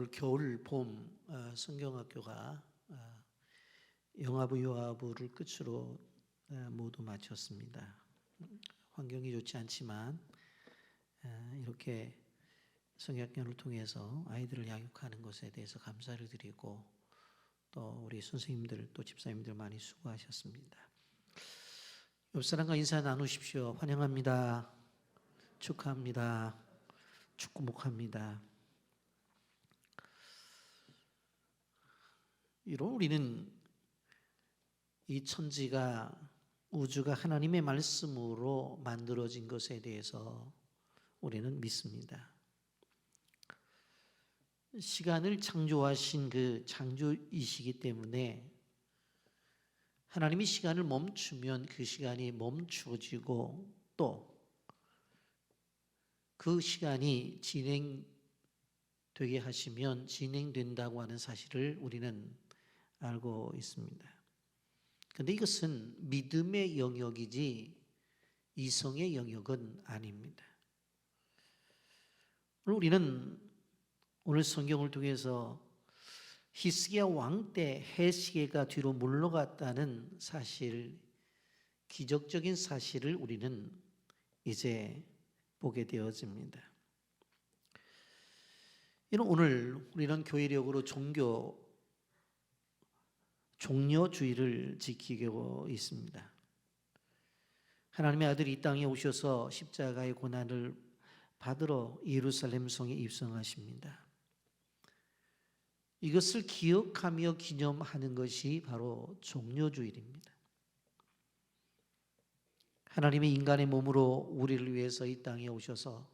올 겨울 봄 성경학교가 영아부 요아부를 끝으로 모두 마쳤습니다. 환경이 좋지 않지만 이렇게 성경학교를 통해서 아이들을 양육하는 것에 대해서 감사를 드리고 또 우리 선생님들 또 집사님들 많이 수고하셨습니다. 옆 사람과 인사 나누십시오. 환영합니다. 축하합니다. 축복합니다. 이런 우리는 이 천지가 우주가 하나님의 말씀으로 만들어진 것에 대해서 우리는 믿습니다. 시간을 창조하신 그 창조이시기 때문에 하나님이 시간을 멈추면 그 시간이 멈추어지고 또 그 시간이 진행되게 하시면 진행된다고 하는 사실을 우리는 알고 있습니다. 그런데 이것은 믿음의 영역이지 이성의 영역은 아닙니다. 우리는 오늘 성경을 통해서 히스기야 왕 때 헤시게가 뒤로 물러갔다는 사실, 기적적인 사실을 우리는 이제 보게 되어집니다. 이런 오늘 우리는 교회력으로 종려주의를 지키고 있습니다. 하나님의 아들이 이 땅에 오셔서 십자가의 고난을 받으러 예루살렘 성에 입성하십니다. 이것을 기억하며 기념하는 것이 바로 종려주일입니다. 하나님의 인간의 몸으로 우리를 위해서 이 땅에 오셔서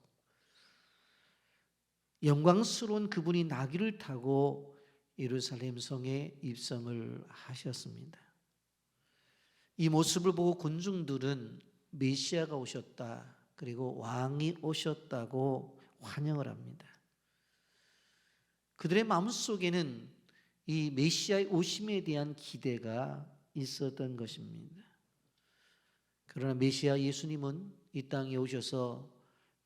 영광스러운 그분이 나귀를 타고 예루살렘 성에 입성을 하셨습니다. 이 모습을 보고 군중들은 메시아가 오셨다, 그리고 왕이 오셨다고 환영을 합니다. 그들의 마음속에는 이 메시아의 오심에 대한 기대가 있었던 것입니다. 그러나 메시아 예수님은 이 땅에 오셔서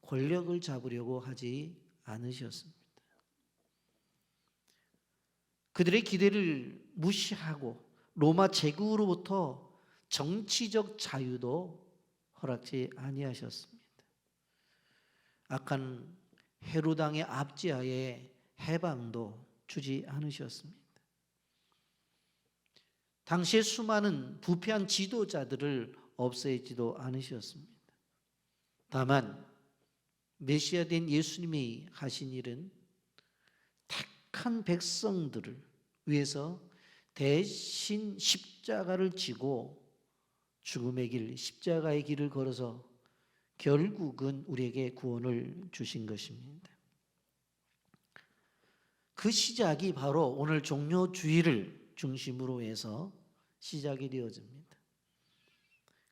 권력을 잡으려고 하지 않으셨습니다. 그들의 기대를 무시하고 로마 제국으로부터 정치적 자유도 허락지 아니하셨습니다. 악한 헤롯 왕의 압제하에 해방도 주지 않으셨습니다. 당시에 수많은 부패한 지도자들을 없애지도 않으셨습니다. 다만 메시아 된 예수님이 하신 일은 택한 백성들을 위해서 대신 십자가를 지고 죽음의 길, 십자가의 길을 걸어서 결국은 우리에게 구원을 주신 것입니다. 그 시작이 바로 오늘 종려주의를 중심으로 해서 시작이 되어집니다.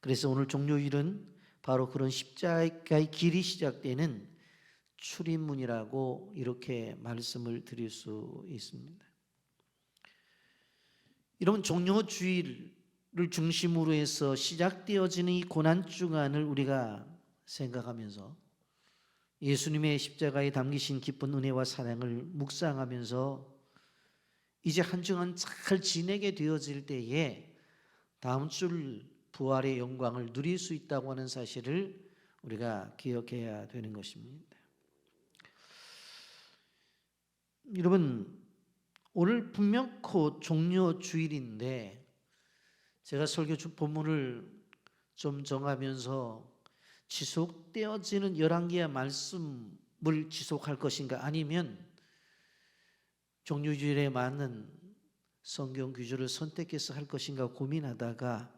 그래서 오늘 종려주일은 바로 그런 십자가의 길이 시작되는 출입문이라고 이렇게 말씀을 드릴 수 있습니다. 여러분, 종려주일을 중심으로 해서 시작되어지는 이 고난주간을 우리가 생각하면서 예수님의 십자가에 담기신 기쁜 은혜와 사랑을 묵상하면서 이제 한 주간 잘 지내게 되어질 때에 다음 주 부활의 영광을 누릴 수 있다고 하는 사실을 우리가 기억해야 되는 것입니다. 여러분, 오늘 분명코 종려주일인데 제가 설교 본문을 좀 정하면서 지속되어지는 열왕기의 말씀을 지속할 것인가, 아니면 종려주일에 맞는 성경 규절을 선택해서 할 것인가 고민하다가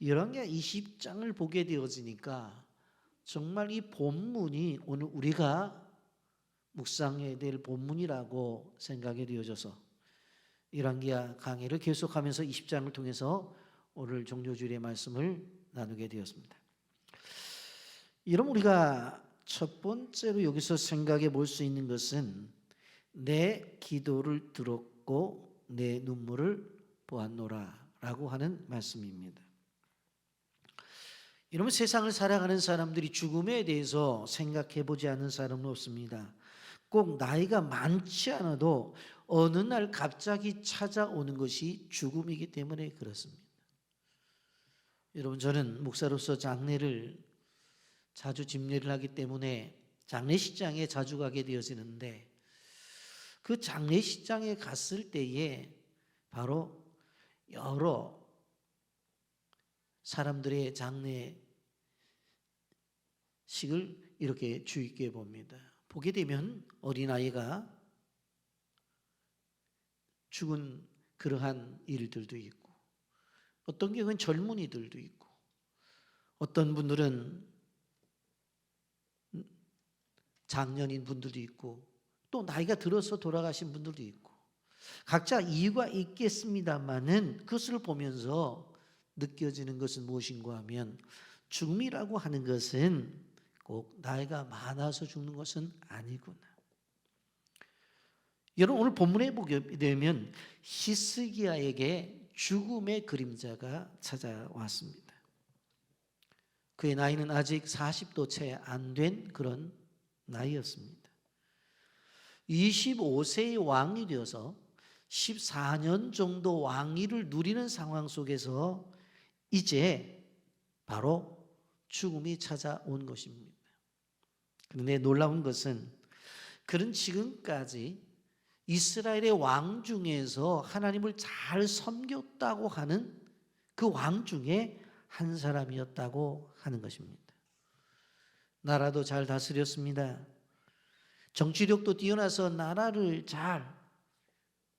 열왕기하 20장을 보게 되어지니까 정말 이 본문이 오늘 우리가 묵상해야 될 본문이라고 생각이 되어져서 열왕기하 강의를 계속하면서 20장을 통해서 오늘 종려주일의 말씀을 나누게 되었습니다. 이런 우리가 첫 번째로 여기서 생각해 볼 수 있는 것은 내 기도를 들었고 내 눈물을 보았노라 라고 하는 말씀입니다. 여러분, 세상을 살아가는 사람들이 죽음에 대해서 생각해 보지 않는 사람은 없습니다. 꼭 나이가 많지 않아도 어느 날 갑자기 찾아오는 것이 죽음이기 때문에 그렇습니다. 여러분, 저는 목사로서 장례를 자주 집례를 하기 때문에 장례식장에 자주 가게 되어지는데, 그 장례식장에 갔을 때에 바로 여러 사람들의 장례식을 이렇게 주의 깊게 봅니다. 보게 되면 어린아이가 죽은 그러한 일들도 있고, 어떤 경우는 젊은이들도 있고, 어떤 분들은 장년인 분들도 있고, 또 나이가 들어서 돌아가신 분들도 있고, 각자 이유가 있겠습니다마는 그것을 보면서 느껴지는 것은 무엇인가 하면, 죽음이라고 하는 것은 꼭 나이가 많아서 죽는 것은 아니구나. 여러분, 오늘 본문에 보게 되면 히스기야에게 죽음의 그림자가 찾아왔습니다. 그의 나이는 아직 40도 채 안 된 그런 나이였습니다. 25세의 왕이 되어서 14년 정도 왕위를 누리는 상황 속에서 이제 바로 죽음이 찾아온 것입니다. 그런데 놀라운 것은, 그는 지금까지 이스라엘의 왕 중에서 하나님을 잘 섬겼다고 하는 그 왕 중에 한 사람이었다고 하는 것입니다. 나라도 잘 다스렸습니다. 정치력도 뛰어나서 나라를 잘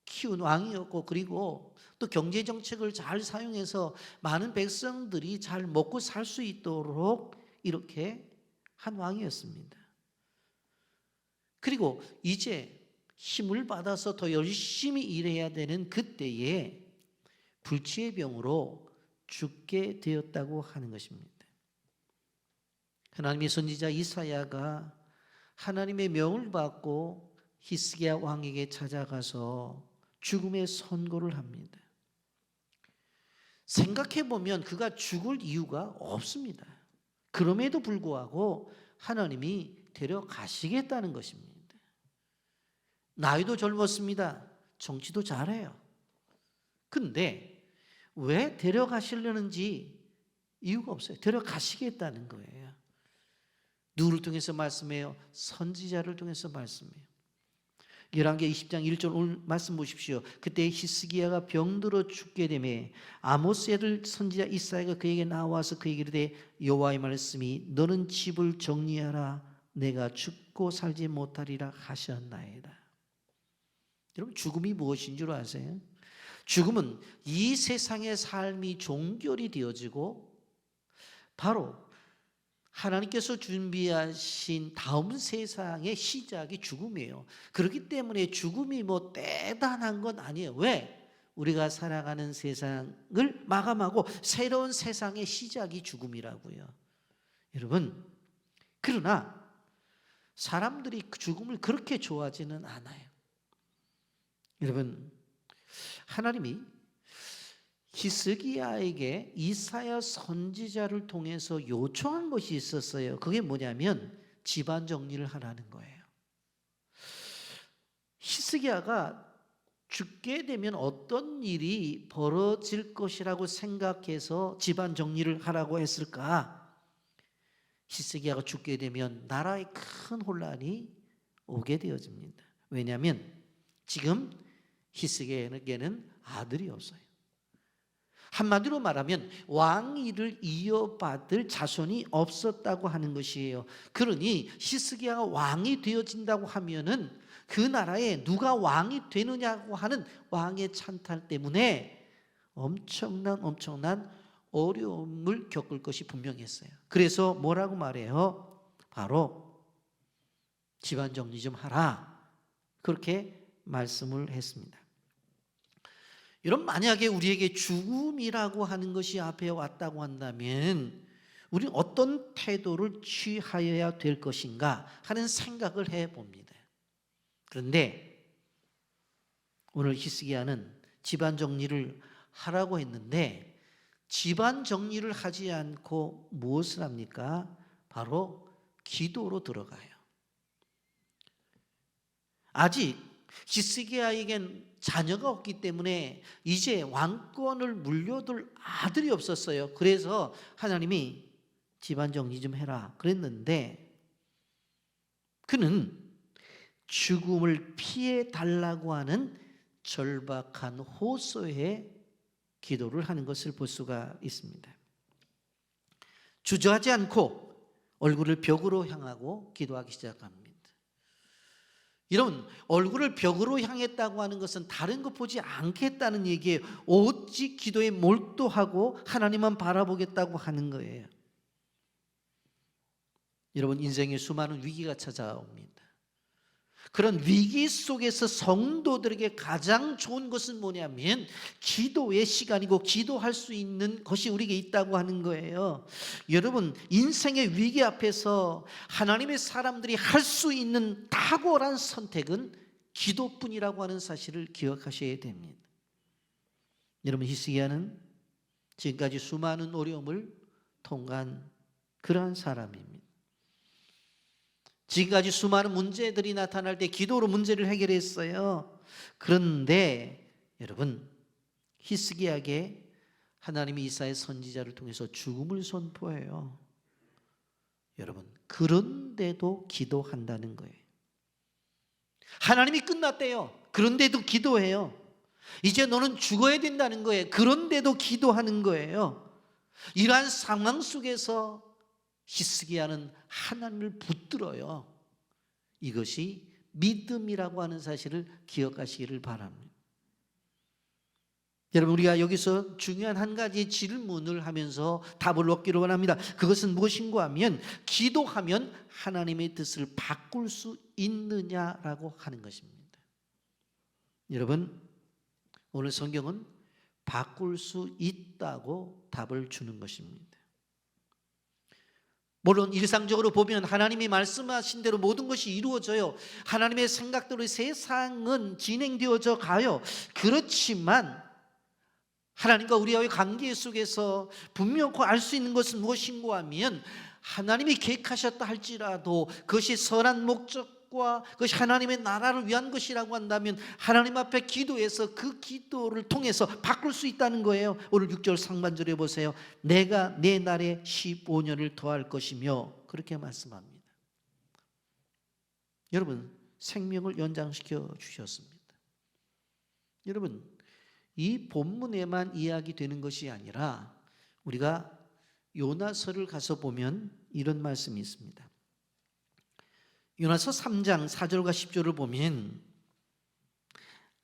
키운 왕이었고, 그리고 또 경제정책을 잘 사용해서 많은 백성들이 잘 먹고 살 수 있도록 이렇게 한 왕이었습니다. 그리고 이제 힘을 받아서 더 열심히 일해야 되는 그때에 불치의 병으로 죽게 되었다고 하는 것입니다. 하나님의 선지자 이사야가 하나님의 명을 받고 히스기야 왕에게 찾아가서 죽음의 선고를 합니다. 생각해 보면 그가 죽을 이유가 없습니다. 그럼에도 불구하고 하나님이 데려가시겠다는 것입니다. 나이도 젊었습니다. 정치도 잘해요. 근데 왜 데려가시려는지 이유가 없어요. 데려가시겠다는 거예요. 누구를 통해서 말씀해요? 선지자를 통해서 말씀해요. 열왕기 20장 1절 오늘 말씀 보십시오. 그때 히스기야가 병들어 죽게 되매 아모스의 아들 선지자 이사야가 그에게 나와서 그에게 이르되, 여호와의 말씀이 너는 집을 정리하라, 내가 죽고 살지 못하리라 하셨나이다. 여러분, 죽음이 무엇인 줄 아세요? 죽음은 이 세상의 삶이 종결이 되어지고 바로 하나님께서 준비하신 다음 세상의 시작이 죽음이에요. 그렇기 때문에 죽음이 뭐 대단한 건 아니에요. 왜? 우리가 살아가는 세상을 마감하고 새로운 세상의 시작이 죽음이라고요. 여러분, 그러나 사람들이 죽음을 그렇게 좋아하지는 않아요. 여러분, 하나님이 히스기야에게 이사야 선지자를 통해서 요청한 것이 있었어요. 그게 뭐냐면 집안 정리를 하라는 거예요. 히스기야가 죽게 되면 어떤 일이 벌어질 것이라고 생각해서 집안 정리를 하라고 했을까? 히스기야가 죽게 되면 나라에 큰 혼란이 오게 되어집니다. 왜냐하면 지금 히스기야에게는 아들이 없어요. 한마디로 말하면 왕위를 이어받을 자손이 없었다고 하는 것이에요. 그러니 히스기야가 왕이 되어진다고 하면은 그 나라에 누가 왕이 되느냐고 하는 왕의 찬탈 때문에 엄청난 어려움을 겪을 것이 분명했어요. 그래서 뭐라고 말해요? 바로 집안 정리 좀 하라, 그렇게 말씀을 했습니다. 여러분, 만약에 우리에게 죽음이라고 하는 것이 앞에 왔다고 한다면 우리는 어떤 태도를 취하여야 될 것인가 하는 생각을 해봅니다. 그런데 오늘 히스기야는 집안 정리를 하라고 했는데 집안 정리를 하지 않고 무엇을 합니까? 바로 기도로 들어가요. 아직 히스기야에겐 자녀가 없기 때문에 이제 왕권을 물려둘 아들이 없었어요. 그래서 하나님이 집안 정리 좀 해라 그랬는데, 그는 죽음을 피해 달라고 하는 절박한 호소의 기도를 하는 것을 볼 수가 있습니다. 주저하지 않고 얼굴을 벽으로 향하고 기도하기 시작합니다. 여러분, 얼굴을 벽으로 향했다고 하는 것은 다른 거 보지 않겠다는 얘기예요. 오직 기도에 몰두하고 하나님만 바라보겠다고 하는 거예요. 여러분, 인생에 수많은 위기가 찾아옵니다. 그런 위기 속에서 성도들에게 가장 좋은 것은 뭐냐면 기도의 시간이고 기도할 수 있는 것이 우리에게 있다고 하는 거예요. 여러분, 인생의 위기 앞에서 하나님의 사람들이 할 수 있는 탁월한 선택은 기도뿐이라고 하는 사실을 기억하셔야 됩니다. 여러분, 히스기야는 지금까지 수많은 어려움을 통과한 그러한 사람입니다. 지금까지 수많은 문제들이 나타날 때 기도로 문제를 해결했어요. 그런데 여러분, 히스기야에게 하나님이 이사야 선지자를 통해서 죽음을 선포해요. 여러분, 그런데도 기도한다는 거예요. 하나님이 끝났대요. 그런데도 기도해요. 이제 너는 죽어야 된다는 거예요. 그런데도 기도하는 거예요. 이러한 상황 속에서 히스기야는 하나님을 붙들어요. 이것이 믿음이라고 하는 사실을 기억하시기를 바랍니다. 여러분, 우리가 여기서 중요한 한 가지 질문을 하면서 답을 얻기를 원합니다. 그것은 무엇인가 하면 기도하면 하나님의 뜻을 바꿀 수 있느냐라고 하는 것입니다. 여러분, 오늘 성경은 바꿀 수 있다고 답을 주는 것입니다. 물론 일상적으로 보면 하나님이 말씀하신 대로 모든 것이 이루어져요. 하나님의 생각대로 세상은 진행되어져 가요. 그렇지만 하나님과 우리와의 관계 속에서 분명히 알 수 있는 것은 무엇인가 하면 하나님이 계획하셨다 할지라도 그것이 선한 목적과 그것이 하나님의 나라를 위한 것이라고 한다면 하나님 앞에 기도해서 그 기도를 통해서 바꿀 수 있다는 거예요. 오늘 6절 상반절에 보세요. 내가 내 날에 15년을 더할 것이며 그렇게 말씀합니다. 여러분, 생명을 연장시켜 주셨습니다. 여러분, 이 본문에만 이야기되는 것이 아니라 우리가 요나서를 가서 보면 이런 말씀이 있습니다. 요나서 3장 4절과 10절을 보면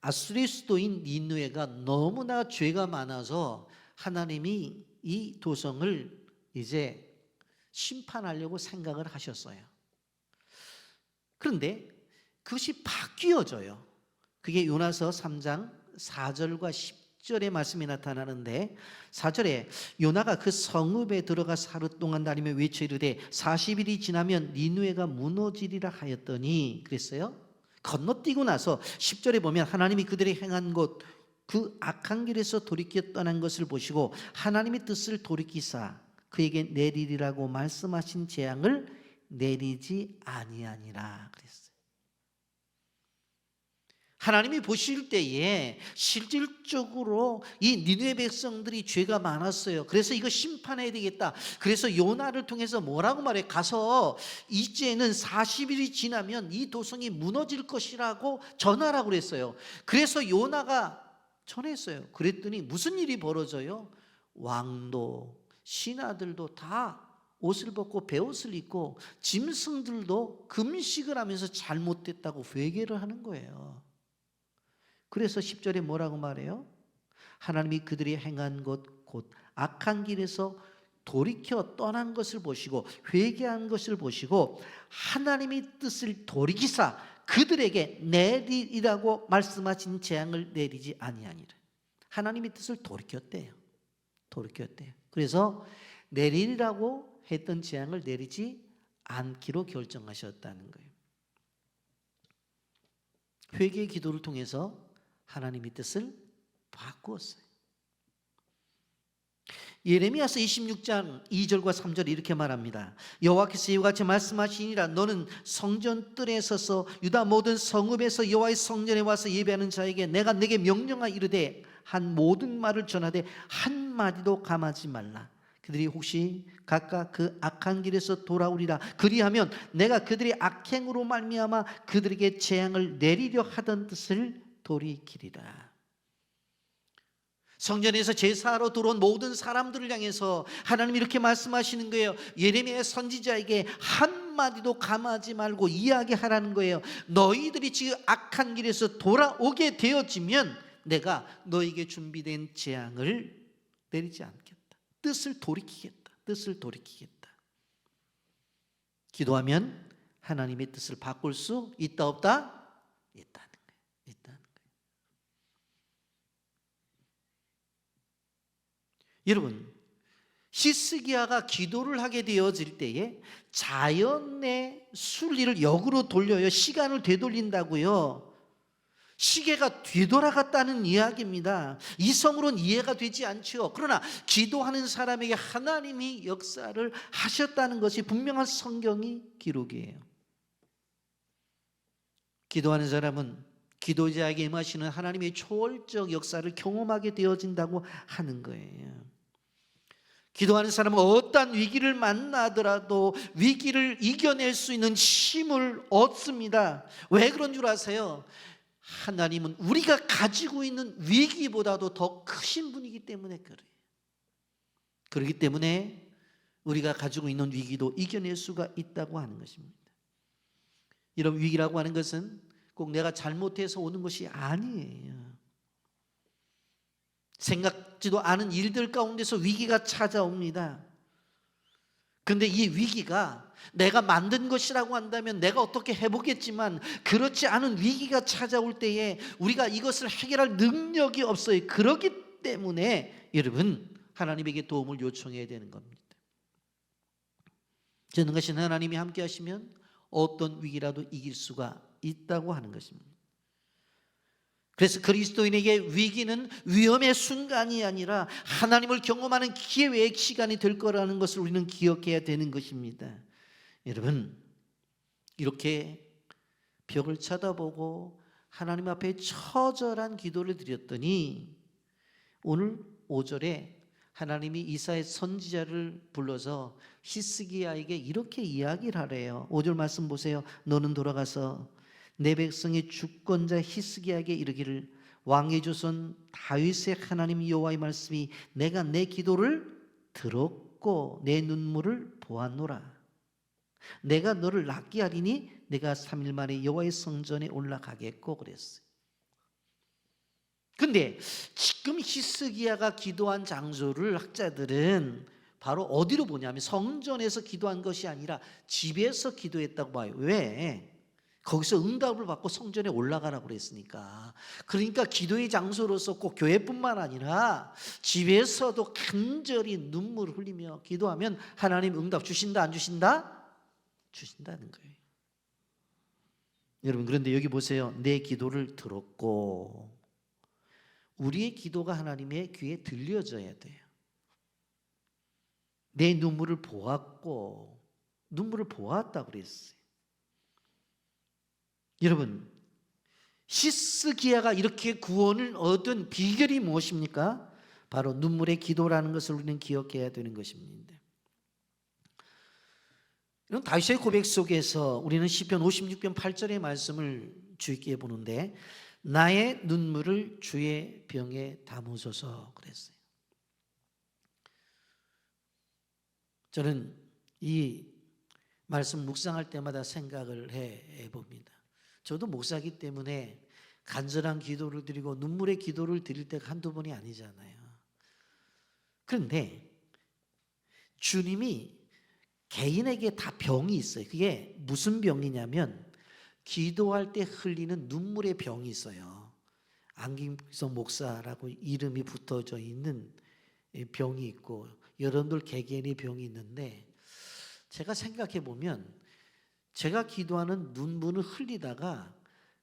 아수르의 수도인 니느웨가 너무나 죄가 많아서 하나님이 이 도성을 이제 심판하려고 생각을 하셨어요. 그런데 그것이 바뀌어져요. 그게 요나서 3장 4절과 10절의 말씀이 나타나는데 4절에 요나가 그 성읍에 들어가서 하루 동안 다니며 외쳐 이르되 40일이 지나면 니느웨가 무너지리라 하였더니 그랬어요. 건너뛰고 나서 10절에 보면 하나님이 그들이 행한 것 그 악한 길에서 돌이켜 떠난 것을 보시고 하나님의 뜻을 돌이키사 그에게 내리리라고 말씀하신 재앙을 내리지 아니하니라 그랬어요. 하나님이 보실 때에 실질적으로 이 니느웨 백성들이 죄가 많았어요. 그래서 이거 심판해야 되겠다. 그래서 요나를 통해서 뭐라고 말해? 가서 이제는 40일이 지나면 이 도성이 무너질 것이라고 전하라고 그랬어요. 그래서 요나가 전했어요. 그랬더니 무슨 일이 벌어져요? 왕도 신하들도 다 옷을 벗고 베옷을 입고 짐승들도 금식을 하면서 잘못됐다고 회개를 하는 거예요. 그래서 10절에 뭐라고 말해요? 하나님이 그들이 행한 것 곧 악한 길에서 돌이켜 떠난 것을 보시고 회개한 것을 보시고 하나님의 뜻을 돌이키사 그들에게 내리라고 말씀하신 재앙을 내리지 아니하니라. 하나님의 뜻을 돌이켰대요. 그래서 내리라고 했던 재앙을 내리지 않기로 결정하셨다는 거예요. 회개의 기도를 통해서 하나님의 뜻을 바꾸었어요. 예레미야서 26장 2절과 3절에 이렇게 말합니다. 여호와께서 이와 같이 말씀하시니라. 너는 성전 뜰에 서서 유다 모든 성읍에서 여호와의 성전에 와서 예배하는 자에게 내가 내게 명령하여 이르되 한 모든 말을 전하되 한마디도 감하지 말라. 그들이 혹시 각각 그 악한 길에서 돌아오리라. 그리하면 내가 그들의 악행으로 말미암아 그들에게 재앙을 내리려 하던 뜻을 돌이키리라. 성전에서 제사하러 들어온 모든 사람들을 향해서 하나님이 이렇게 말씀하시는 거예요. 예레미야 선지자에게 한마디도 감하지 말고 이야기하라는 거예요. 너희들이 지금 악한 길에서 돌아오게 되어지면 내가 너에게 준비된 재앙을 내리지 않겠다. 뜻을 돌이키겠다. 뜻을 돌이키겠다. 기도하면 하나님의 뜻을 바꿀 수 있다 없다? 있다는 거예요. 있다는 거예요. 여러분, 히스기야가 기도를 하게 되어질 때에 자연의 순리를 역으로 돌려요. 시간을 되돌린다고요. 시계가 뒤돌아갔다는 이야기입니다. 이성으로는 이해가 되지 않죠. 그러나 기도하는 사람에게 하나님이 역사를 하셨다는 것이 분명한 성경이 기록이에요. 기도하는 사람은 기도자에게 임하시는 하나님의 초월적 역사를 경험하게 되어진다고 하는 거예요. 기도하는 사람은 어떠한 위기를 만나더라도 위기를 이겨낼 수 있는 힘을 얻습니다. 왜 그런 줄 아세요? 하나님은 우리가 가지고 있는 위기보다도 더 크신 분이기 때문에 그래요. 그렇기 때문에 우리가 가지고 있는 위기도 이겨낼 수가 있다고 하는 것입니다. 이런 위기라고 하는 것은 꼭 내가 잘못해서 오는 것이 아니에요. 생각지도 않은 일들 가운데서 위기가 찾아옵니다. 그런데 이 위기가 내가 만든 것이라고 한다면 내가 어떻게 해보겠지만 그렇지 않은 위기가 찾아올 때에 우리가 이것을 해결할 능력이 없어요. 그렇기 때문에 여러분 하나님에게 도움을 요청해야 되는 겁니다. 전능하신 하나님이 함께 하시면 어떤 위기라도 이길 수가 있다고 하는 것입니다. 그래서 그리스도인에게 위기는 위험의 순간이 아니라 하나님을 경험하는 기회의 시간이 될 거라는 것을 우리는 기억해야 되는 것입니다. 여러분, 이렇게 벽을 쳐다보고 하나님 앞에 처절한 기도를 드렸더니 오늘 5절에 하나님이 이사야 선지자를 불러서 히스기야에게 이렇게 이야기를 하래요. 5절 말씀 보세요. 너는 돌아가서 내 백성의 주권자 히스기야에게 이르기를 왕의 조선 다윗의 하나님 여호와의 말씀이 내가 내 기도를 들었고 내 눈물을 보았노라. 내가 너를 낫게 하리니 내가 3일 만에 여호와의 성전에 올라가겠고 그랬어요. 근데 지금 히스기야가 기도한 장소를 학자들은 바로 어디로 보냐면 성전에서 기도한 것이 아니라 집에서 기도했다고 봐요. 왜? 거기서 응답을 받고 성전에 올라가라고 그랬으니까. 그러니까 기도의 장소로서 꼭 교회뿐만 아니라 집에서도 간절히 눈물을 흘리며 기도하면 하나님 응답 주신다 안 주신다? 주신다는 거예요. 여러분, 그런데 여기 보세요. 내 기도를 들었고, 우리의 기도가 하나님의 귀에 들려져야 돼요. 내 눈물을 보았고, 눈물을 보았다고 그랬어요. 여러분, 히스기야가 이렇게 구원을 얻은 비결이 무엇입니까? 바로 눈물의 기도라는 것을 우리는 기억해야 되는 것입니다. 이런 다윗의 고백 속에서 우리는 시편 56편 8절의 말씀을 주의 깊게 보는데 나의 눈물을 주의 병에 담으소서 그랬어요. 저는 이 말씀 묵상할 때마다 생각을 해봅니다. 저도 목사이기 때문에 간절한 기도를 드리고 눈물의 기도를 드릴 때가 한두 번이 아니잖아요. 그런데 주님이 개인에게 다 병이 있어요. 그게 무슨 병이냐면 기도할 때 흘리는 눈물의 병이 있어요. 안김성 목사라고 이름이 붙어져 있는 병이 있고 여러분들 개개인의 병이 있는데 제가 생각해 보면 제가 기도하는 눈물을 흘리다가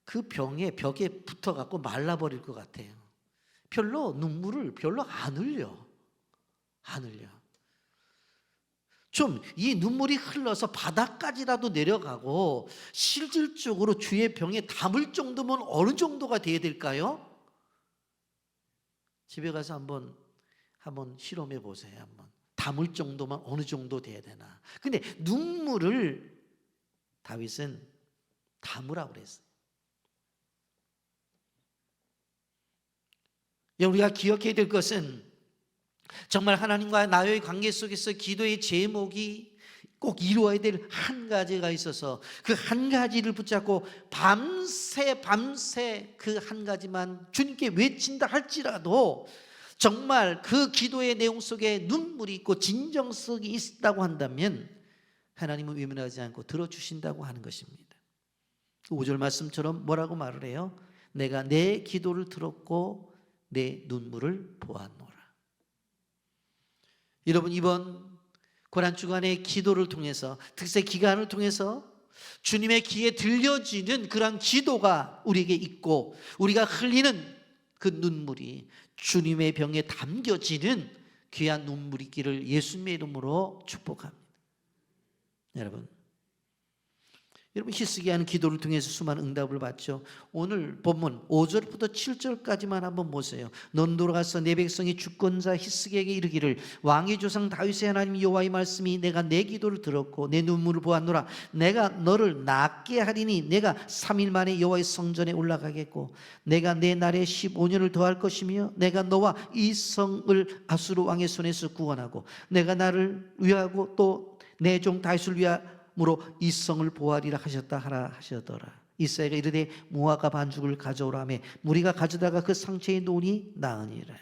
그 벽에 붙어갖고 말라버릴 것 같아요. 눈물을 별로 안 흘려. 하늘요. 좀 이 눈물이 흘러서 바닥까지라도 내려가고 실질적으로 주의 병에 담을 정도면 어느 정도가 돼야 될까요? 집에 가서 한번 실험해 보세요. 한번 담을 정도만 어느 정도 돼야 되나. 근데 눈물을 다윗은 담으라고 그랬어요. 우리가 기억해야 될 것은 정말 하나님과 나의 관계 속에서 기도의 제목이 꼭 이루어야 될 한 가지가 있어서 그 한 가지를 붙잡고 밤새 그 한 가지만 주님께 외친다 할지라도 정말 그 기도의 내용 속에 눈물이 있고 진정성이 있다고 한다면 하나님은 외면하지 않고 들어주신다고 하는 것입니다. 5절 말씀처럼 뭐라고 말을 해요? 내가 내 기도를 들었고 내 눈물을 보았노라. 여러분, 이번 고난주간의 기도를 통해서, 특세 기간을 통해서 주님의 귀에 들려지는 그런 기도가 우리에게 있고 우리가 흘리는 그 눈물이 주님의 병에 담겨지는 귀한 눈물이 있기를 예수님의 이름으로 축복합니다. 여러분 히스기야는 기도를 통해서 수많은 응답을 받죠. 오늘 본문 5절부터 7절까지만 한번 보세요. 넌 돌아가서 내 백성의 주권자 히스기야에게 이르기를 왕의 조상 다윗의 하나님 여호와의 말씀이 내가 내 기도를 들었고 내 눈물을 보았노라. 내가 너를 낫게 하리니 내가 3일 만에 여호와의 성전에 올라가겠고 내가 내 날에 15년을 더할 것이며 내가 너와 이 성을 아수르 왕의 손에서 구원하고 내가 나를 위하고 또 내 종 다윗을 위함으로 이 성을 보호하리라 하셨다 하라 하시더라. 이사야가 이르되 무화과 반죽을 가져오라 하며 무리가 가져다가 그 상처에 놓으니 나으니라.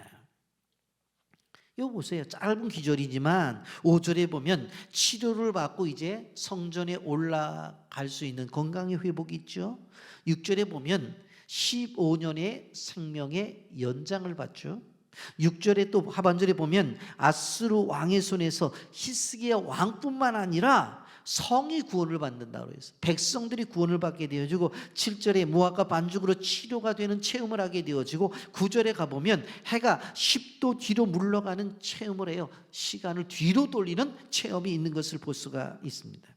이거 보세요. 짧은 기절이지만 5절에 보면 치료를 받고 이제 성전에 올라갈 수 있는 건강의 회복이 있죠. 6절에 보면 15년의 생명의 연장을 받죠. 6절에 또 하반절에 보면 아스루 왕의 손에서 히스기야 왕뿐만 아니라 성이 구원을 받는다고 해서 백성들이 구원을 받게 되어지고 7절에 무화과 반죽으로 치료가 되는 체험을 하게 되어지고 9절에 가보면 해가 10도 뒤로 물러가는 체험을 해요. 시간을 뒤로 돌리는 체험이 있는 것을 볼 수가 있습니다.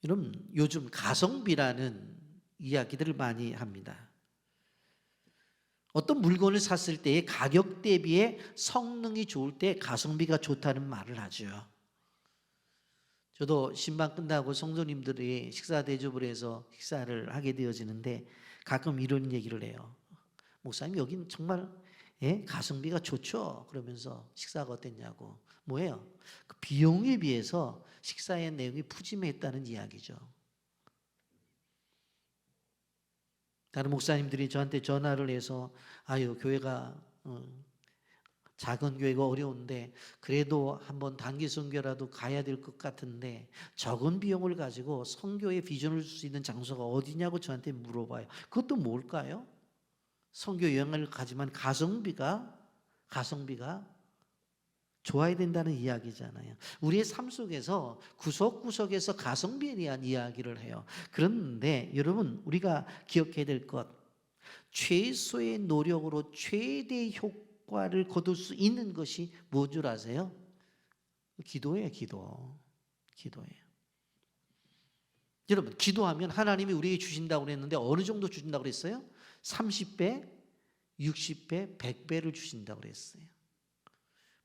여러분, 요즘 가성비라는 이야기들을 많이 합니다. 어떤 물건을 샀을 때의 가격 대비에 성능이 좋을 때 가성비가 좋다는 말을 하죠. 저도 신방 끝나고 성도님들이 식사 대접을 해서 식사를 하게 되어지는데 가끔 이런 얘기를 해요. 목사님, 여긴 정말 가성비가 좋죠. 그러면서 식사가 어땠냐고. 뭐예요? 그 비용에 비해서 식사의 내용이 푸짐했다는 이야기죠. 다른 목사님들이 저한테 전화를 해서 교회가 작은 교회가 어려운데 그래도 한번 단기 선교라도 가야 될 것 같은데 적은 비용을 가지고 선교의 비전을 줄 수 있는 장소가 어디냐고 저한테 물어봐요. 그것도 뭘까요? 선교 여행을 가지만 가성비가 좋아야 된다는 이야기잖아요. 우리의 삶 속에서 구석구석에서 가성비에 대한 이야기를 해요. 그런데 여러분, 우리가 기억해야 될 것, 최소의 노력으로 최대의 효과를 거둘 수 있는 것이 무엇 줄 아세요? 기도예요. 기도예요. 여러분, 기도하면 하나님이 우리에게 주신다고 그랬는데 어느 정도 주신다고 그랬어요? 30배, 60배, 100배를 주신다고 그랬어요.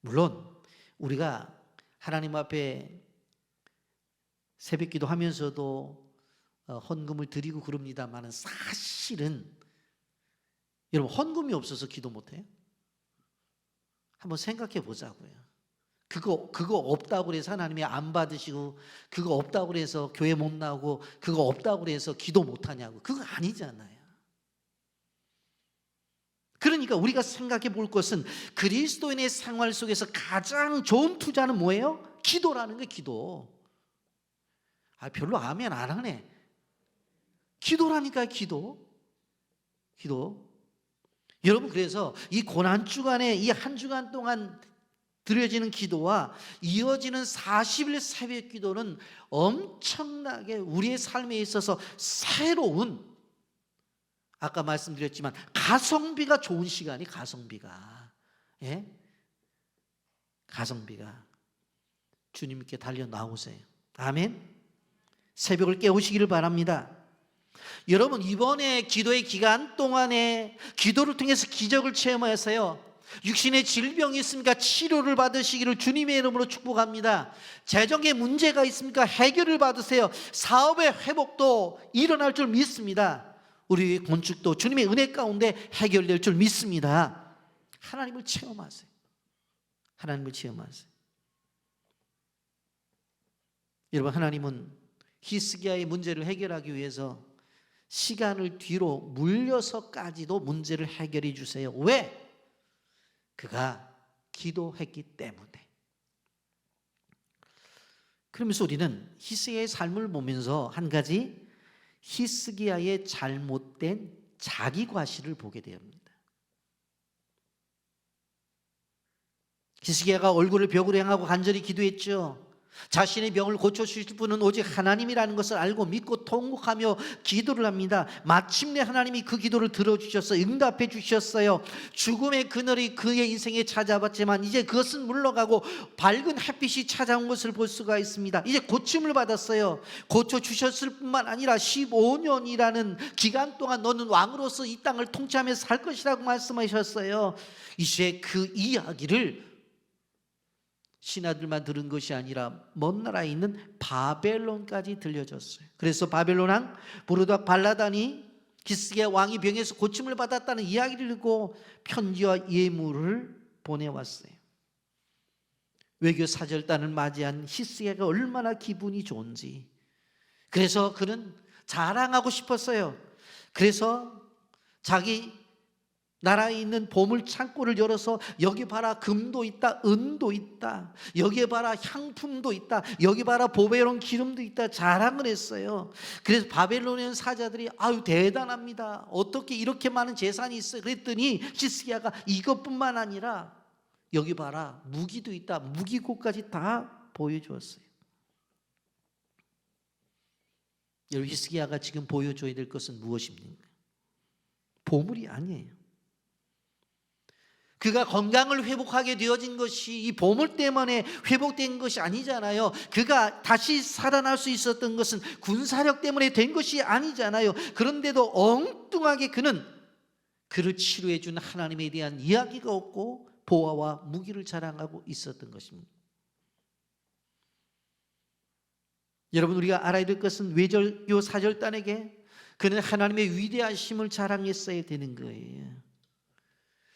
물론 우리가 하나님 앞에 새벽기도 하면서도 헌금을 드리고 그럽니다만 사실은 여러분, 헌금이 없어서 기도 못해요? 한번 생각해 보자고요. 그거 없다고 그래서 하나님이 안 받으시고 그거 없다고 그래서 교회 못 나오고 그거 없다고 그래서 기도 못하냐고. 그거 아니잖아요. 그러니까 우리가 생각해 볼 것은 그리스도인의 생활 속에서 가장 좋은 투자는 뭐예요? 기도라는 거예요. 기도. 별로 아멘 안 하네. 기도라니까요. 기도. 여러분, 그래서 이 고난주간에 이 한 주간 동안 드려지는 기도와 이어지는 40일 새벽 기도는 엄청나게 우리의 삶에 있어서 새로운, 아까 말씀드렸지만 가성비가 좋은 시간이 가성비가 예? 가성비가 주님께 달려 나오세요. 아멘. 새벽을 깨우시기를 바랍니다. 여러분, 이번에 기도의 기간 동안에 기도를 통해서 기적을 체험하세요. 육신의 질병이 있습니까? 치료를 받으시기를 주님의 이름으로 축복합니다. 재정에 문제가 있습니까? 해결을 받으세요. 사업의 회복도 일어날 줄 믿습니다. 우리 건축도 주님의 은혜 가운데 해결될 줄 믿습니다. 하나님을 체험하세요. 하나님을 체험하세요. 여러분, 하나님은 히스기야의 문제를 해결하기 위해서 시간을 뒤로 물려서까지도 문제를 해결해 주세요. 왜? 그가 기도했기 때문에. 그러면서 우리는 히스기야의 삶을 보면서 한 가지 히스기야의 잘못된 자기 과시를 보게 됩니다. 히스기야가 얼굴을 벽으로 향하고 간절히 기도했죠. 자신의 병을 고쳐주실 분은 오직 하나님이라는 것을 알고 믿고 통곡하며 기도를 합니다. 마침내 하나님이 그 기도를 들어주셨어요. 응답해 주셨어요. 죽음의 그늘이 그의 인생에 찾아왔지만 이제 그것은 물러가고 밝은 햇빛이 찾아온 것을 볼 수가 있습니다. 이제 고침을 받았어요. 고쳐주셨을 뿐만 아니라 15년이라는 기간 동안 너는 왕으로서 이 땅을 통치하며 살 것이라고 말씀하셨어요. 이제 그 이야기를 신하들만 들은 것이 아니라 먼 나라에 있는 바벨론까지 들려졌어요. 그래서 바벨론 왕 부르닥 발라단이 히스기야 왕이 병에서 고침을 받았다는 이야기를 듣고 편지와 예물을 보내왔어요. 외교 사절단을 맞이한 히스기야가 얼마나 기분이 좋은지. 그래서 그는 자랑하고 싶었어요. 그래서 자기 나라에 있는 보물 창고를 열어서 여기 봐라, 금도 있다, 은도 있다, 여기 봐라, 향품도 있다, 여기 봐라, 보배로운 기름도 있다, 자랑을 했어요. 그래서 바벨로니안 사자들이 아유 대단합니다, 어떻게 이렇게 많은 재산이 있어요? 그랬더니 히스기야가 이것뿐만 아니라 여기 봐라, 무기도 있다, 무기고까지 다 보여주었어요. 여러분, 히스기야가 지금 보여줘야 될 것은 무엇입니까? 보물이 아니에요. 그가 건강을 회복하게 되어진 것이 이 보물 때문에 회복된 것이 아니잖아요. 그가 다시 살아날 수 있었던 것은 군사력 때문에 된 것이 아니잖아요. 그런데도 엉뚱하게 그는 그를 치료해 준 하나님에 대한 이야기가 없고 보화와 무기를 자랑하고 있었던 것입니다. 여러분, 우리가 알아야 될 것은 외절교 사절단에게 그는 하나님의 위대하심을 자랑했어야 되는 거예요.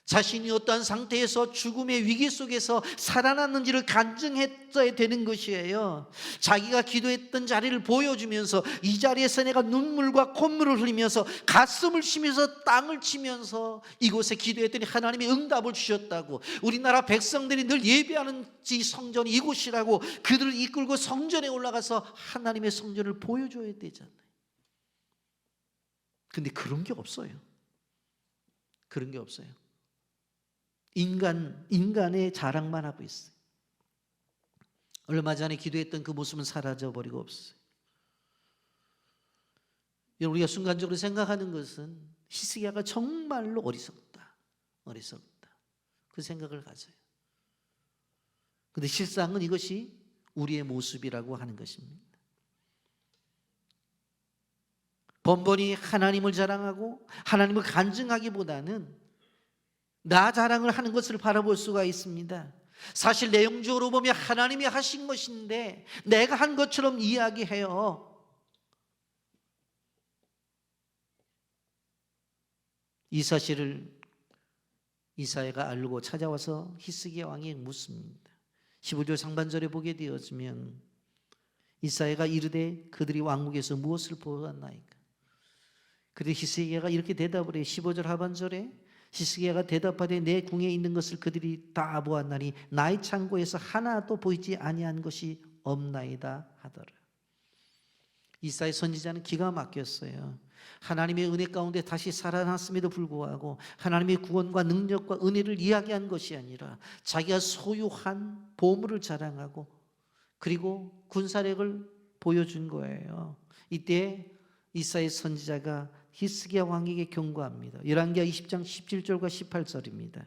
자신이 어떠한 상태에서 죽음의 위기 속에서 살아났는지를 간증했어야 되는 것이에요. 자기가 기도했던 자리를 보여주면서 이 자리에서 내가 눈물과 콧물을 흘리면서 가슴을 치면서 땅을 치면서 이곳에 기도했더니 하나님이 응답을 주셨다고, 우리나라 백성들이 늘 예배하는 이 성전이 이곳이라고 그들을 이끌고 성전에 올라가서 하나님의 성전을 보여줘야 되잖아요. 근데 그런 게 없어요. 그런 게 없어요. 인간의 자랑만 하고 있어요. 얼마 전에 기도했던 그 모습은 사라져버리고 없어요. 우리가 순간적으로 생각하는 것은 히스기야가 정말로 어리석다 그 생각을 가져요. 그런데 실상은 이것이 우리의 모습이라고 하는 것입니다. 번번이 하나님을 자랑하고 하나님을 간증하기보다는 나 자랑을 하는 것을 바라볼 수가 있습니다. 사실 내용적으로 보면 하나님이 하신 것인데 내가 한 것처럼 이야기해요. 이 사실을 이사야가 알고 찾아와서 히스기야 왕에게 묻습니다. 15절 상반절에 보게 되어지면 이사야가 이르되 그들이 왕국에서 무엇을 보았나이까? 그때 히스기야가 이렇게 대답을 해요. 15절 하반절에 히스기야가 대답하되 내 궁에 있는 것을 그들이 다 보았나니 나의 창고에서 하나도 보이지 아니한 것이 없나이다 하더라. 이사야 선지자는 기가 막혔어요. 하나님의 은혜 가운데 다시 살아났음에도 불구하고 하나님의 구원과 능력과 은혜를 이야기한 것이 아니라 자기가 소유한 보물을 자랑하고 그리고 군사력을 보여준 거예요. 이때 이사야 선지자가 히스기야 왕에게 경고합니다. 열왕기하 20장 17절과 18절입니다.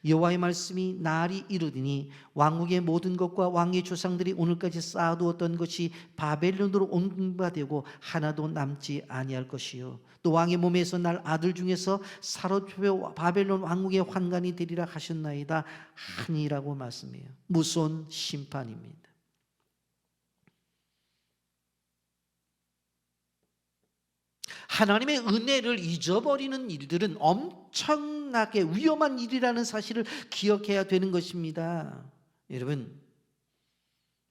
여호와의 말씀이 날이 이르리니 왕국의 모든 것과 왕의 조상들이 오늘까지 쌓아두었던 것이 바벨론으로 옮겨되고 하나도 남지 아니할 것이요 또 왕의 몸에서 날 아들 중에서 사로잡혀 바벨론 왕국의 환관이 되리라 하셨나이다 하니라고 말씀해요. 무서운 심판입니다. 하나님의 은혜를 잊어버리는 일들은 엄청나게 위험한 일이라는 사실을 기억해야 되는 것입니다. 여러분,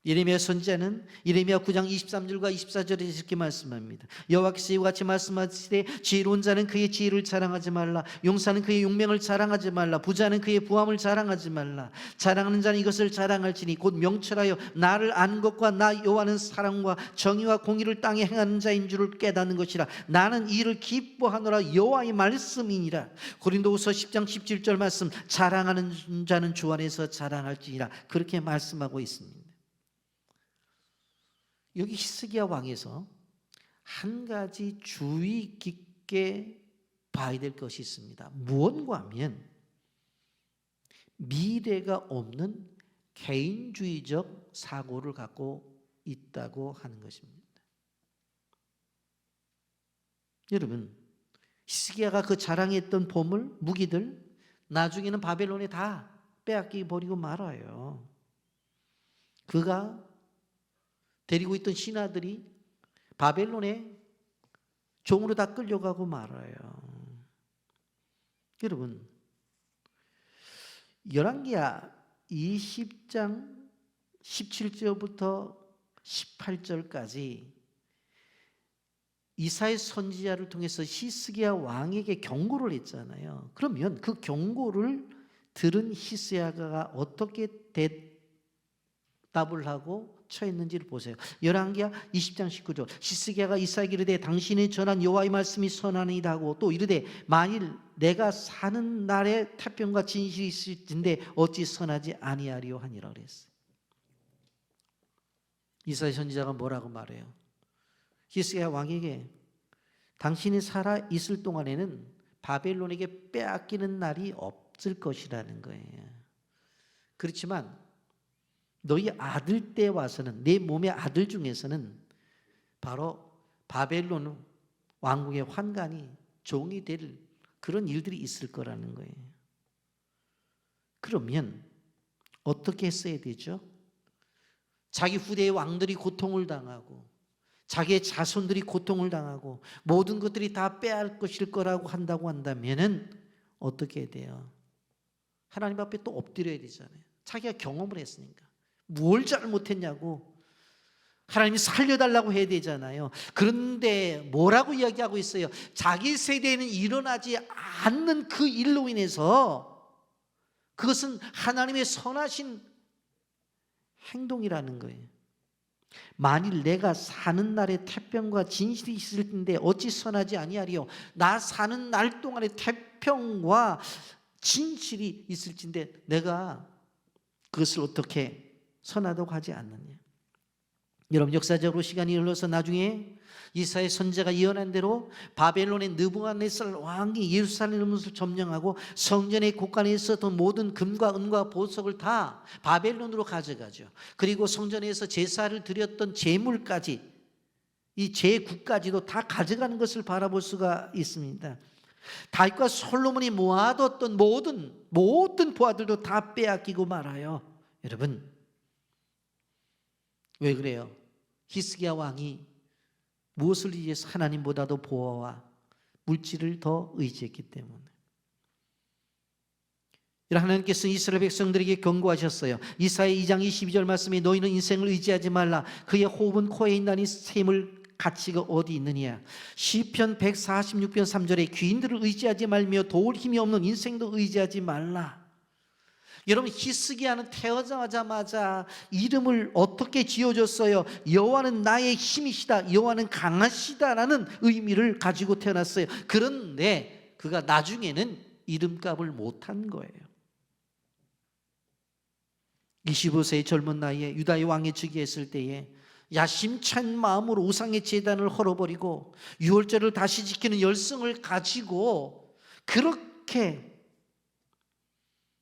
예레미야 선지자는 예레미야 9장 23절과 24절에 이렇게 말씀합니다. 여호와께서 이와 같이 말씀하시되 지혜로운 자는 그의 지혜를 자랑하지 말라. 용사는 그의 용맹을 자랑하지 말라. 부자는 그의 부함을 자랑하지 말라. 자랑하는 자는 이것을 자랑할지니 곧 명철하여 나를 아는 것과 나 여호와는 사랑과 정의와 공의를 땅에 행하는 자인 줄을 깨닫는 것이라. 나는 이를 기뻐하노라. 여호와의 말씀이니라. 고린도후서 10장 17절 말씀, 자랑하는 자는 주 안에서 자랑할지니라. 그렇게 말씀하고 있습니다. 여기 히스기야 왕에서 한 가지 주의 깊게 봐야 될 것이 있습니다. 무언가 하면 미래가 없는 개인주의적 사고를 갖고 있다고 하는 것입니다. 여러분, 히스기야가 그 자랑했던 보물, 무기들 나중에는 바벨론에 다 빼앗기 버리고 말아요. 그가 데리고 있던 신하들이 바벨론에 종으로 다 끌려가고 말아요. 여러분, 열왕기야 20장 17절부터 18절까지 이사야 선지자를 통해서 히스기야 왕에게 경고를 했잖아요. 그러면 그 경고를 들은 히스기야가 어떻게 대답을 하고 처했는지를 보세요. 열왕기야 20장 19절, 히스기야가 이사야에게 이르되 당신이 전한 여호와의 말씀이 선하니이다 하고 또 이르되 만일 내가 사는 날에 태평과 진실이 있을진데 어찌 선하지 아니하리요 하니라 그랬어요. 이사야 선지자가 뭐라고 말해요? 히스기야 왕에게 당신이 살아 있을 동안에는 바벨론에게 빼앗기는 날이 없을 것이라는 거예요. 그렇지만 너희 아들 때 와서는, 내 몸의 아들 중에서는 바로 바벨론 왕국의 환관이 종이 될 그런 일들이 있을 거라는 거예요. 그러면 어떻게 했어야 되죠? 자기 후대의 왕들이 고통을 당하고 자기의 자손들이 고통을 당하고 모든 것들이 다 빼앗을 것일 거라고 한다고 한다면은 어떻게 해야 돼요? 하나님 앞에 또 엎드려야 되잖아요. 자기가 경험을 했으니까. 뭘 잘못했냐고 하나님이 살려달라고 해야 되잖아요. 그런데 뭐라고 이야기하고 있어요? 자기 세대에는 일어나지 않는 그 일로 인해서 그것은 하나님의 선하신 행동이라는 거예요. 만일 내가 사는 날에 태평과 진실이 있을 텐데 어찌 선하지 아니하리요. 나 사는 날 동안에 태평과 진실이 있을진데 내가 그것을 어떻게 선하다고 하지 않느냐. 여러분, 역사적으로 시간이 흘러서 나중에 이사야 선지자가 예언한 대로 바벨론의 느부갓네살 왕이 예루살렘을 점령하고 성전의 곳간에 있었던 모든 금과 은과 보석을 다 바벨론으로 가져가죠. 그리고 성전에서 제사를 드렸던 제물까지, 이 제국까지도 다 가져가는 것을 바라볼 수가 있습니다. 다윗과 솔로몬이 모아뒀던 모든 보화들도 다 빼앗기고 말아요. 여러분, 왜 그래요? 히스기야 왕이 무엇을 의지해서? 하나님보다도 보화와 물질을 더 의지했기 때문에. 하나님께서 이스라엘 백성들에게 경고하셨어요. 이사야 2장 22절 말씀에 너희는 인생을 의지하지 말라. 그의 호흡은 코에 있나니 샘을 가치가 어디 있느냐. 시편 146편 3절에 귀인들을 의지하지 말며 도울 힘이 없는 인생도 의지하지 말라. 여러분, 히스기야는 태어나자마자 이름을 어떻게 지어줬어요? 여호와는 나의 힘이시다, 여호와는 강하시다라는 의미를 가지고 태어났어요. 그런데 그가 나중에는 이름값을 못한 거예요. 25세의 젊은 나이에 유다의 왕에 즉위했을 때에 야심찬 마음으로 우상의 제단을 헐어버리고 유월절을 다시 지키는 열성을 가지고 그렇게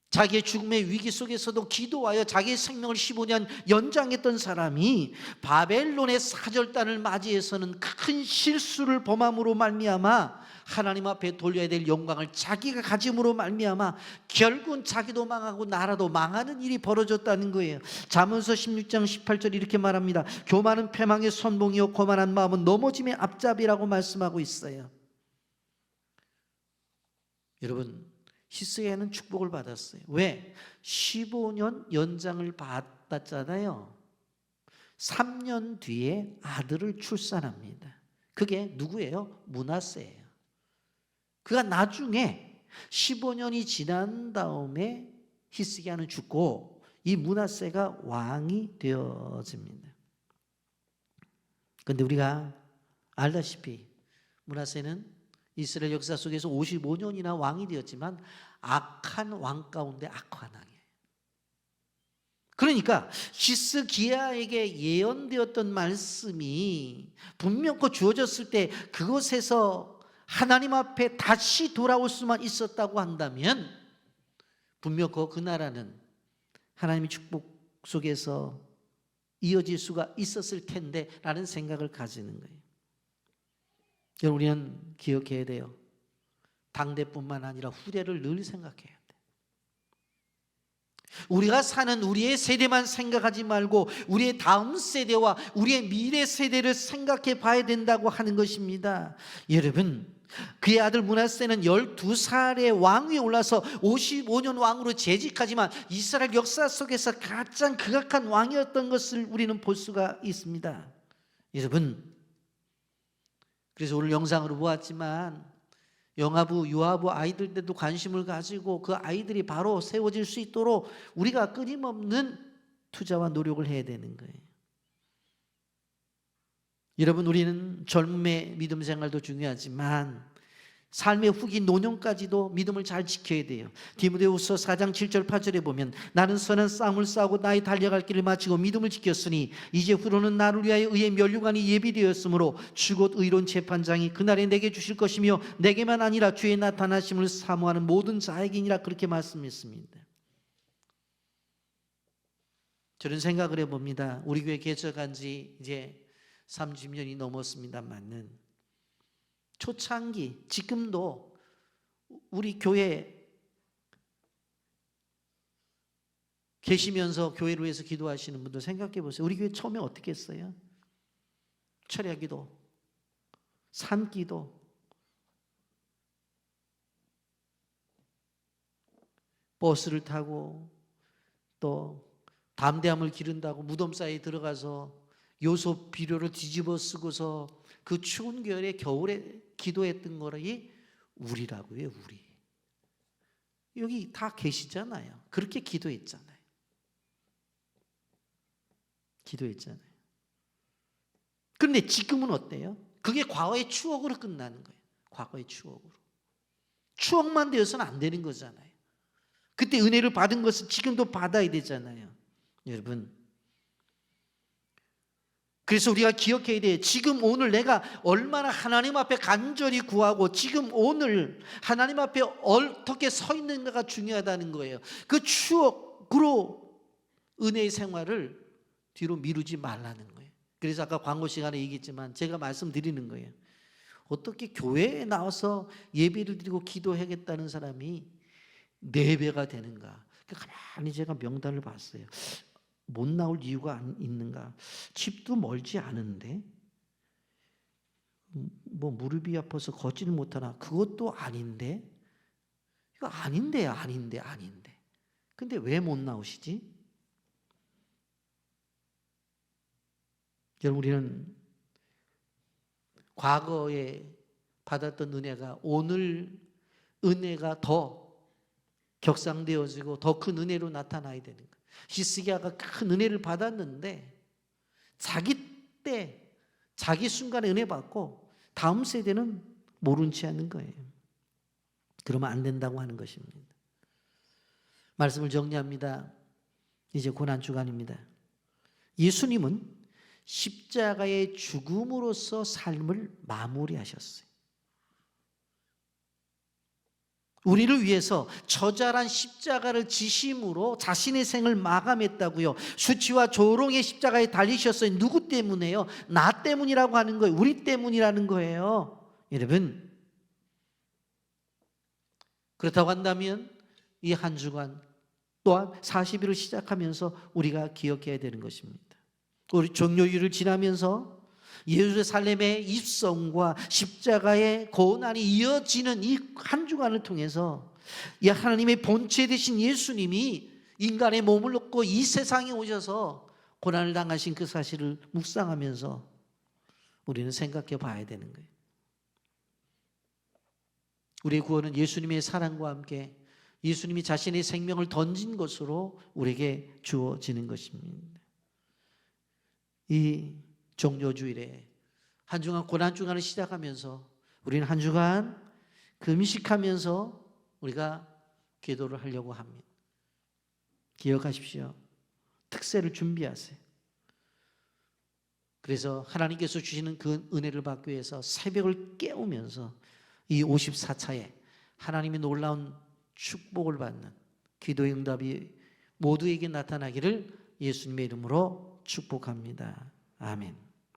자기의 죽음의 위기 속에서도 기도하여 자기의 생명을 15년 연장했던 사람이 바벨론의 사절단을 맞이해서는 큰 실수를 범함으로 말미암아 하나님 앞에 돌려야 될 영광을 자기가 가짐으로 말미암아 결국은 자기도 망하고 나라도 망하는 일이 벌어졌다는 거예요. 잠언서 16장 18절 이렇게 말합니다. 교만은 패망의 선봉이요 거만한 마음은 넘어짐의 앞잡이라고 말씀하고 있어요. 여러분, 히스기야는 축복을 받았어요. 왜? 15년 연장을 받았잖아요. 3년 뒤에 아들을 출산합니다. 그게 누구예요? 므낫세예요. 그가 나중에 15년이 지난 다음에 히스기야는 죽고 이 므낫세가 왕이 되어집니다. 그런데 우리가 알다시피 므낫세는 이스라엘 역사 속에서 55년이나 왕이 되었지만 악한 왕 가운데 악한 왕이에요. 그러니까 히스기야에게 예언되었던 말씀이 분명히 주어졌을 때 그것에서 하나님 앞에 다시 돌아올 수만 있었다고 한다면 분명히 그 나라는 하나님의 축복 속에서 이어질 수가 있었을 텐데 라는 생각을 가지는 거예요. 여러분, 우리는 기억해야 돼요. 당대뿐만 아니라 후대를 늘 생각해야 돼. 우리가 사는 우리의 세대만 생각하지 말고 우리의 다음 세대와 우리의 미래 세대를 생각해 봐야 된다고 하는 것입니다. 여러분, 그의 아들 므낫세는 12살의 왕위에 올라서 55년 왕으로 재직하지만 이스라엘 역사 속에서 가장 극악한 왕이었던 것을 우리는 볼 수가 있습니다. 여러분, 그래서 오늘 영상으로 보았지만 영아부, 유아부 아이들도 관심을 가지고 그 아이들이 바로 세워질 수 있도록 우리가 끊임없는 투자와 노력을 해야 되는 거예요. 여러분, 우리는 젊음의 믿음 생활도 중요하지만 삶의 후기 노년까지도 믿음을 잘 지켜야 돼요. 디모데후서 4장 7절 8절에 보면 나는 선한 싸움을 싸우고 나의 달려갈 길을 마치고 믿음을 지켰으니 이제 후로는 나를 위하여 의의 면류관이 예비되었으므로 주곧 의로운 재판장이 그날에 내게 주실 것이며 내게만 아니라 주의 나타나심을 사모하는 모든 자에게니라 그렇게 말씀했습니다. 저는 생각을 해봅니다. 우리 교회 개척한 지 이제 30년이 넘었습니다만은 초창기 지금도 우리 교회 계시면서 교회를 위해서 기도하시는 분들 생각해 보세요. 우리 교회 처음에 어떻게 했어요? 철야기도, 산기도, 버스를 타고 또 담대함을 기른다고 무덤 사이에 들어가서 요소 비료를 뒤집어 쓰고서 그 추운 겨울에 기도했던 거를 우리라고 해요. 우리. 여기 다 계시잖아요. 그렇게 기도했잖아요. 그런데 지금은 어때요? 그게 과거의 추억으로 끝나는 거예요. 과거의 추억으로. 추억만 되어서는 안 되는 거잖아요. 그때 은혜를 받은 것을 지금도 받아야 되잖아요. 여러분, 그래서 우리가 기억해야 돼요. 지금 오늘 내가 얼마나 하나님 앞에 간절히 구하고 지금 오늘 하나님 앞에 어떻게 서 있는가가 중요하다는 거예요. 그 추억으로 은혜의 생활을 뒤로 미루지 말라는 거예요. 그래서 아까 광고 시간에 얘기했지만 제가 말씀드리는 거예요. 어떻게 교회에 나와서 예배를 드리고 기도하겠다는 사람이 4배가 되는가? 가만히 제가 명단을 봤어요. 못 나올 이유가 있는가? 집도 멀지 않은데 뭐 무릎이 아파서 걷지를 못하나? 그것도 아닌데 이거 아닌데 근데 왜 못 나오시지? 여러분, 우리는 과거에 받았던 은혜가 오늘 은혜가 더 격상되어지고 더 큰 은혜로 나타나야 되는 거예요. 히스기야가 큰 은혜를 받았는데 자기 때 자기 순간에 은혜 받고 다음 세대는 모른 채 하는 거예요. 그러면 안 된다고 하는 것입니다. 말씀을 정리합니다. 이제 고난주간입니다. 예수님은 십자가의 죽음으로써 삶을 마무리하셨어요. 우리를 위해서 처절한 십자가를 지심으로 자신의 생을 마감했다고요. 수치와 조롱의 십자가에 달리셨어요. 누구 때문에요? 나 때문이라고 하는 거예요. 우리 때문이라는 거예요. 여러분, 그렇다고 한다면 이 한 주간 또한 40일을 시작하면서 우리가 기억해야 되는 것입니다. 우리 종료일을 지나면서 예루살렘의 입성과 십자가의 고난이 이어지는 이 한 주간을 통해서 이 하나님의 본체 되신 예수님이 인간의 몸을 얻고 이 세상에 오셔서 고난을 당하신 그 사실을 묵상하면서 우리는 생각해 봐야 되는 거예요. 우리의 구원은 예수님의 사랑과 함께 예수님이 자신의 생명을 던진 것으로 우리에게 주어지는 것입니다. 이 종료주일에 한 주간 고난 주간을 시작하면서 우리는 한 주간 금식하면서 우리가 기도를 하려고 합니다. 기억하십시오. 특세를 준비하세요. 그래서 하나님께서 주시는 그 은혜를 받기 위해서 새벽을 깨우면서 이 54차에 하나님의 놀라운 축복을 받는 기도의 응답이 모두에게 나타나기를 예수님의 이름으로 축복합니다. 아멘.